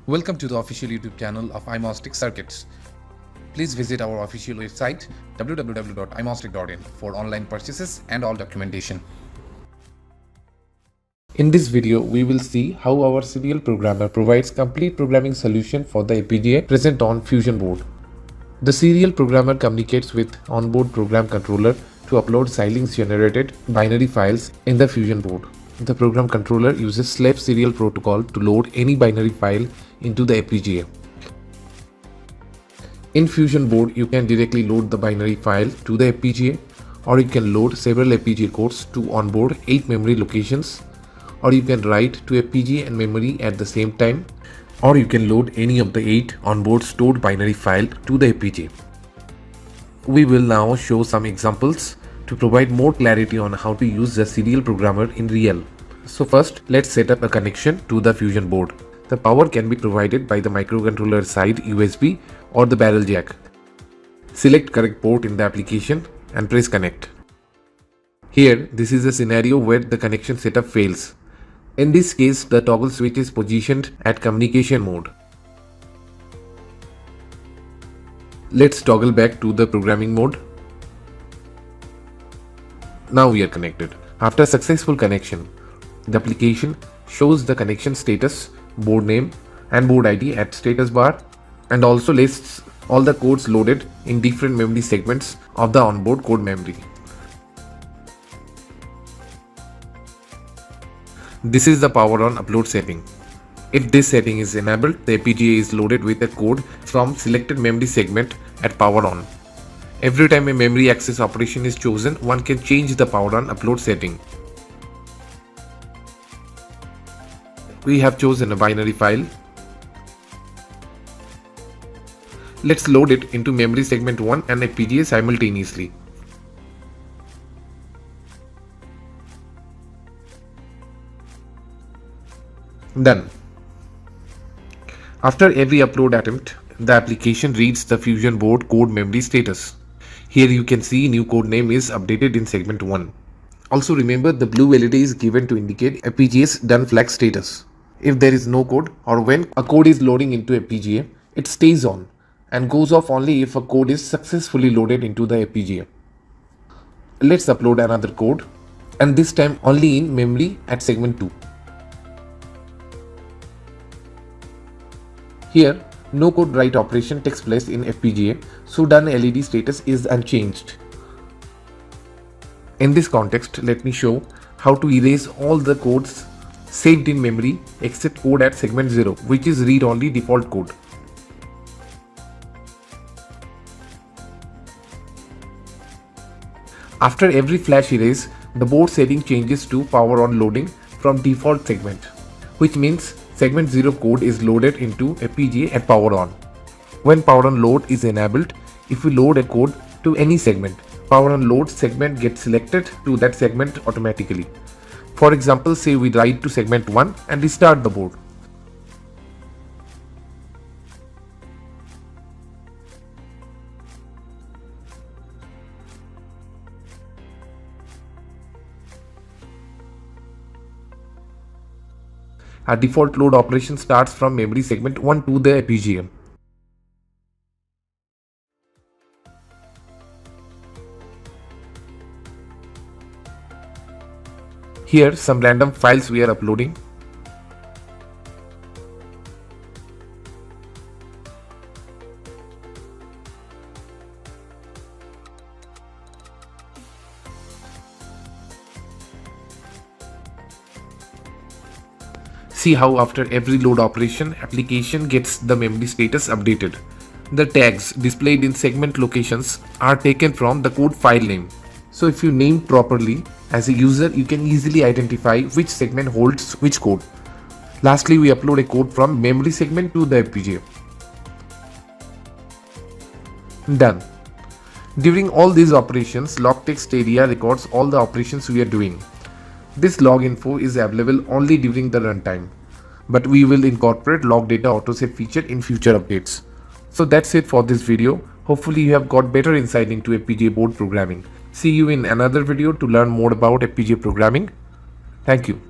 Welcome to the official YouTube channel of iMOStek Circuits. Please visit our official website www.imostek.in for online purchases and all documentation. In this video, we will see how our serial programmer provides complete programming solution for the FPGA present on Fusion board. The serial programmer communicates with onboard program controller to upload Xilinx generated binary files in the Fusion board. The program controller uses slave serial protocol to load any binary file into the FPGA. In Fusion board, you can directly load the binary file to the FPGA, or you can load several FPGA codes to onboard 8 memory locations, or you can write to FPGA and memory at the same time, or you can load any of the 8 onboard stored binary file to the FPGA. We will now show some examples to provide more clarity on how to use the serial programmer in real. So first, let's set up a connection to the Fusion board. The power can be provided by the microcontroller side USB or the barrel jack. Select correct port in the application and press connect. Here, this is a scenario where the connection setup fails. In this case, the toggle switch is positioned at communication mode. Let's toggle back to the programming mode. Now we are connected. After successful connection, the application shows the connection status, board name and board ID at status bar, and also lists all the codes loaded in different memory segments of the onboard code memory. This is the power on upload setting. If this setting is enabled, the FPGA is loaded with a code from selected memory segment at power on. Every time a memory access operation is chosen, one can change the power on upload setting. We have chosen a binary file. Let's load it into memory segment 1 and FPGA simultaneously. Done. After every upload attempt, the application reads the Fusion board code memory status. Here you can see new code name is updated in segment 1. Also remember, the blue LED is given to indicate FPGA's done flag status. If there is no code, or when a code is loading into FPGA, it stays on and goes off only if a code is successfully loaded into the FPGA. Let's upload another code, and this time only in memory at segment 2. Here, no code write operation takes place in FPGA, so done LED status is unchanged. In this context, let me show how to erase all the codes saved in memory except code at segment 0, which is read-only default code. After every flash erase, the board setting changes to power on loading from default segment, which means segment 0 code is loaded into FPGA at power on. When power on load is enabled, if we load a code to any segment, power on load segment gets selected to that segment automatically. For example, say we write to segment 1 and restart the board. Our default load operation starts from memory segment 1 to the FPGA. Here some random files we are uploading. See how after every load operation, application gets the memory status updated. The tags displayed in segment locations are taken from the code file name. So if you name properly, as a user you can easily identify which segment holds which code. Lastly, we upload a code from memory segment to the FPGA. Done. During all these operations, log text area records all the operations we are doing. This log info is available only during the runtime, but we will incorporate log data autosave feature in future updates. So that's it for this video. Hopefully you have got better insight into FPGA board programming. See you in another video to learn more about FPGA programming. Thank you.